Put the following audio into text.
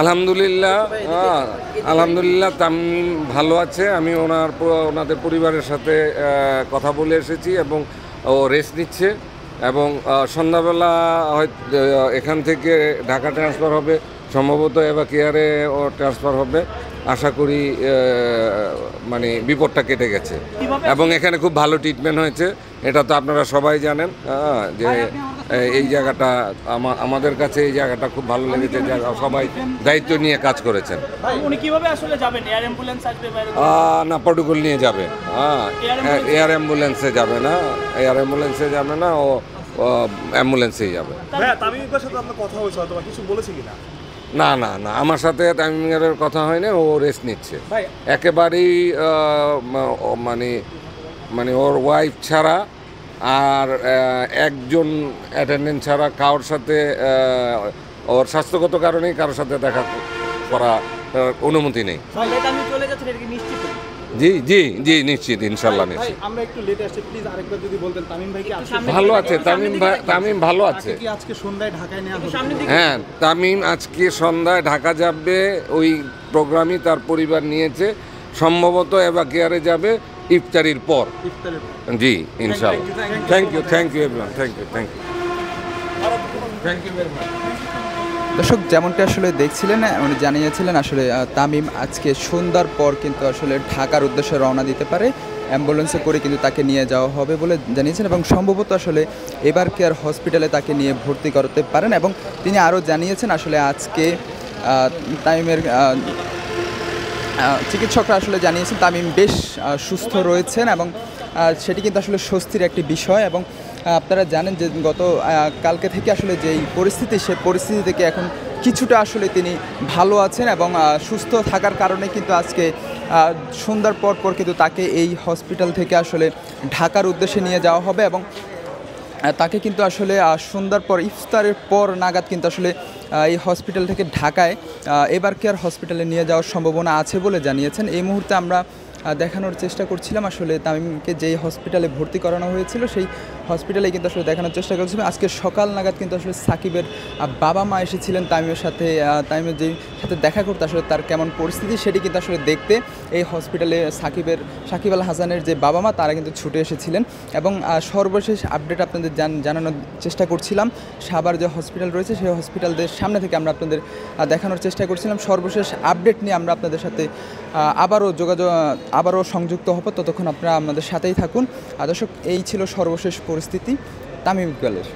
আলহামদুলিল্লাহ, আলহামদুলিল্লাহ তামিম ভালো আছে। আমি ওনাদের পরিবারের সাথে কথা বলে এসেছি এবং ও রেস্ট নিচ্ছে এবং সন্ধ্যাবেলা হয়তো এখান থেকে ঢাকা ট্রান্সফার হবে, সম্ভবত এবার কেয়ারে ও ট্রান্সফার হবে। আশা করি মানে বিপদটা কেটে গেছে এবং এখানে খুব ভালো ট্রিটমেন্ট হয়েছে। এটা তো আপনারা সবাই জানেন যে এই জায়গাটা আমাদের কাছে এই জায়গাটা খুব ভালো লেগেছে। সবাই দায়িত্ব নিয়ে কাজ করেছেন। উনি কিভাবে আসলে যাবেন? এয়ার অ্যাম্বুলেন্স আসবে না, প্রটোকল নিয়ে যাবে। এয়ার অ্যাম্বুলেন্সে যাবে না, এয়ার অ্যাম্বুলেন্সে যাবে না, ও অ্যাম্বুলেন্সেই যাবে। তামিমের সাথে আপনার কথা হয়েছে, অথবা কিছু বলেছে কিনা? না না না, আমার সাথে তামিমের কথা হয়নি। ও রেস্ট নিচ্ছে একেবারেই, মানে মানে ওর ওয়াইফ ছাড়া আর একজন অ্যাটেন্ডেন্ট ছাড়া কারোর সাথে ওর স্বাস্থ্যগত কারণেই কারোর সাথে দেখা করা অনুমতি নেই। জি জি জি, নিশ্চিত, ইনশাল্লাহ নিশ্চিত। আমরা একটু লেট আসছে, প্লিজ আরেকবার যদি বলতেন তামিম ভাই কি ভালো আছে। তামিম ভালো আছে। আজকে সন্ধ্যায় ঢাকায় নেওয়া হবে? হ্যাঁ, তামিম আজকে সন্ধ্যায় ঢাকা যাবে। ওই প্রোগ্রামই তার পরিবার নিয়েছে। সম্ভবত এবার কেয়ারে যাবে ইফতারির পর। জি, ইনশাল্লাহ। Thank you everyone, thank you very much. দর্শক, যেমনটা আসলে দেখছিলেন, উনি জানিয়েছিলেন আসলে তামিম আজকে সন্ধ্যার পর কিন্তু আসলে ঢাকার উদ্দেশ্যে রওনা দিতে পারে। অ্যাম্বুলেন্সে করে কিন্তু তাকে নিয়ে যাওয়া হবে বলে জানিয়েছেন এবং সম্ভবত আসলে এবার কেয়ার হসপিটালে তাকে নিয়ে ভর্তি করতে পারেন। এবং তিনি আরও জানিয়েছেন আসলে আজকে তামিমের চিকিৎসকরা আসলে জানিয়েছেন তামিম বেশ সুস্থ রয়েছেন এবং সেটি কিন্তু আসলে স্বস্তির একটি বিষয়। এবং আপনারা জানেন যে গত কালকে থেকে আসলে যেই পরিস্থিতি, সে পরিস্থিতি থেকে এখন কিছুটা আসলে তিনি ভালো আছেন এবং সুস্থ থাকার কারণে কিন্তু আজকে সন্ধ্যার পর কিন্তু তাকে এই হসপিটাল থেকে আসলে ঢাকার উদ্দেশ্যে নিয়ে যাওয়া হবে এবং তাকে কিন্তু আসলে সন্ধ্যার পর ইফতারের পর নাগাদ কিন্তু আসলে এই হসপিটাল থেকে ঢাকায় এবার কেয়ার হসপিটালে নিয়ে যাওয়ার সম্ভাবনা আছে বলে জানিয়েছেন। এই মুহূর্তে আমরা দেখানোর চেষ্টা করছিলাম আসলে তামিমকে যেই হসপিটালে ভর্তি করানো হয়েছিল সেই হসপিটালে কিন্তু আসলে দেখানোর চেষ্টা করছিলাম। আজকে সকাল নাগাদ কিন্তু আসলে সাকিবের বাবা মা এসেছিলেন তামিমের সাথে, তামিমের যেই সাথে দেখা করতে আসলে তার কেমন পরিস্থিতি সেটি কিন্তু আসলে দেখতে এই হসপিটালে সাকিব আল হাসানের যে বাবা মা তারা কিন্তু ছুটে এসেছিলেন এবং সর্বশেষ আপডেট আপনাদের জানানোর চেষ্টা করছিলাম। সাভার যে হসপিটাল রয়েছে সেই হসপিটালদের সামনে থেকে আমরা আপনাদের দেখানোর চেষ্টা করছিলাম। সর্বশেষ আপডেট নিয়ে আমরা আপনাদের সাথে আবারও সংযুক্ত হব। ততক্ষণ আপনারা আমাদের সাথেই থাকুন। দর্শক, এই ছিল সর্বশেষ পরিস্থিতি তামিম ইকবালের।